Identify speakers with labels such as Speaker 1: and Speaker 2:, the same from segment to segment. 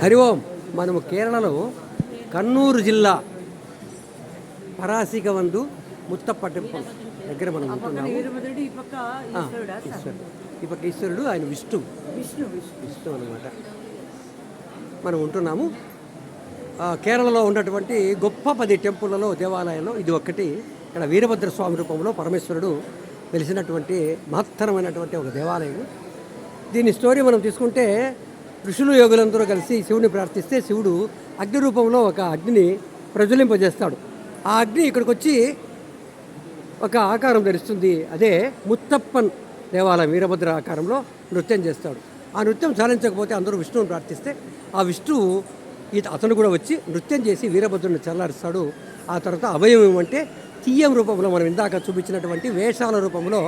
Speaker 1: హరి ఓం. మనము కేరళలో కన్నూరు జిల్లా పరాసికవందు ముత్తప్ప టెంపుల్ దగ్గర మనం ఉంటున్నాము. ఈ పక్క ఈశ్వరుడు, ఆయన విష్ణు అనమాట. మనం ఉంటున్నాము కేరళలో ఉన్నటువంటి గొప్ప 10 టెంపుల్లలో, దేవాలయంలో ఇది ఒక్కటి. ఇక్కడ వీరభద్ర స్వామి రూపంలో పరమేశ్వరుడు వెలిసినటువంటి మహత్తరమైనటువంటి ఒక దేవాలయం. దీని స్టోరీ మనం తీసుకుంటే, ఋషులు యోగులందరూ కలిసి శివుని ప్రార్థిస్తే శివుడు అగ్ని రూపంలో ఒక అగ్నిని ప్రజ్వలింపజేస్తాడు. ఆ అగ్ని ఇక్కడికి వచ్చి ఒక ఆకారం ధరిస్తుంది. అదే ముత్తప్పన్ దేవాలయం. వీరభద్ర ఆకారంలో నృత్యం చేస్తాడు. ఆ నృత్యం చాలించకపోతే అందరూ విష్ణువుని ప్రార్థిస్తే ఆ విష్ణువు అతను కూడా వచ్చి నృత్యం చేసి వీరభద్రుని చల్లారుస్తాడు. ఆ తర్వాత అభయం ఏమంటే తీయం రూపంలో మనం ఇందాక చూపించినటువంటి వేషాల రూపంలో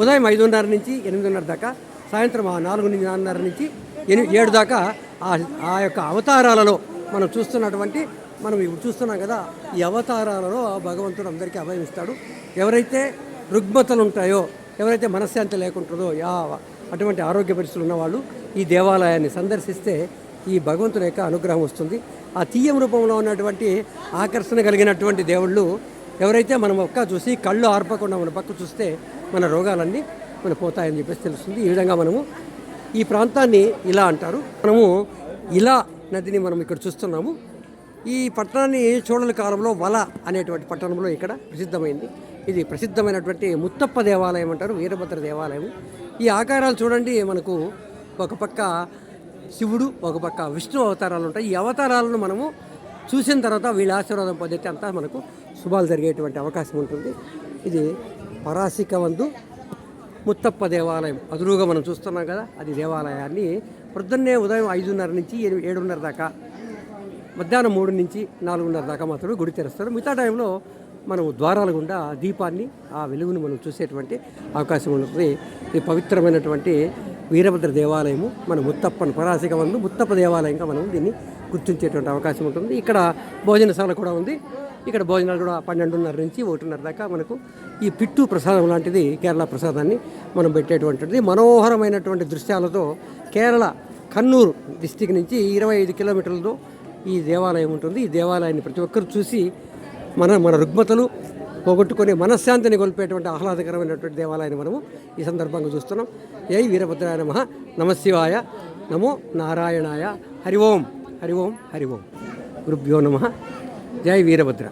Speaker 1: ఉదయం 5:30 నుంచి 8:30 దాకా, సాయంత్రం 4 నుంచి 4:30 నుంచి 7 దాకా ఆ యొక్క అవతారాలలో మనం చూస్తున్నటువంటి, మనం ఇప్పుడు చూస్తున్నాం కదా, ఈ అవతారాలలో భగవంతుడు అందరికీ అభయం ఇస్తాడు. ఎవరైతే రుగ్మతలు ఉంటాయో, ఎవరైతే మనశ్శాంతి లేకుంటుందో, అటువంటి ఆరోగ్య పరిస్థితులు ఉన్నవాళ్ళు ఈ దేవాలయాన్ని సందర్శిస్తే ఈ భగవంతుని యొక్క అనుగ్రహం వస్తుంది. ఆ తీయం రూపంలో ఉన్నటువంటి ఆకర్షణ కలిగినటువంటి దేవుళ్ళు ఎవరైతే మనం ఒక్క చూసి కళ్ళు ఆర్పకుండా మన పక్క చూస్తే మన రోగాలన్నీ మన పోతాయని చెప్పేసి తెలుస్తుంది. ఈ విధంగా మనము ఈ ప్రాంతాన్ని ఇలా అంటారు. మనము ఇలా నదిని మనం ఇక్కడ చూస్తున్నాము. ఈ పట్టణాన్ని చోళల కాలంలో వల అనేటువంటి పట్టణంలో ఇక్కడ ప్రసిద్ధమైంది. ఇది ప్రసిద్ధమైనటువంటి ముత్తప్ప దేవాలయం అంటారు, వీరభద్ర దేవాలయం. ఈ ఆకారాలు చూడండి, మనకు ఒక పక్క శివుడు, ఒక పక్క విష్ణు అవతారాలు ఉంటాయి. ఈ అవతారాలను మనము చూసిన తర్వాత వీళ్ళ ఆశీర్వాదం పొందితే అంతా మనకు శుభాలు జరిగేటువంటి అవకాశం ఉంటుంది. ఇది పరాసికవందు ముత్తప్ప దేవాలయం అదురుగా మనం చూస్తున్నాం కదా, అది దేవాలయాన్ని పొద్దున్నే ఉదయం 5:30 నుంచి 7:30 దాకా, మధ్యాహ్నం 3 నుంచి 4:30 దాకా మాత్రమే గుడి తెరుస్తారు. మిగతా టైంలో మనం ద్వారాల గుండా దీపాన్ని, ఆ వెలుగును మనం చూసేటువంటి అవకాశం ఉంటుంది. ఇది పవిత్రమైనటువంటి వీరభద్ర దేవాలయము. మన ముత్తప్పను పరాసికవందు ముత్తప్ప దేవాలయంగా మనం దీన్ని గుర్తించేటువంటి అవకాశం ఉంటుంది. ఇక్కడ భోజనశాల కూడా ఉంది. ఇక్కడ భోజనాలు కూడా 12:30 నుంచి 1:30 దాకా మనకు ఈ పిట్టు ప్రసాదం లాంటిది, కేరళ ప్రసాదాన్ని మనం పెట్టేటువంటిది. మనోహరమైనటువంటి దృశ్యాలతో కేరళ కన్నూరు డిస్టిక్ నుంచి 25 కిలోమీటర్లతో ఈ దేవాలయం ఉంటుంది. ఈ దేవాలయాన్ని ప్రతి ఒక్కరు చూసి మన రుగ్మతలు పోగొట్టుకొని మనశ్శాంతిని కోల్పోయేటువంటి ఆహ్లాదకరమైనటువంటి దేవాలయాన్ని మనము ఈ సందర్భంగా చూస్తున్నాం. జై వీరభద్రాయ నమః, నమశివాయ, నమో నారాయణాయ. హరి ఓం, హరి ఓం, హరి ఓం. గురుభ్యో నమః. జై వీరభద్ర.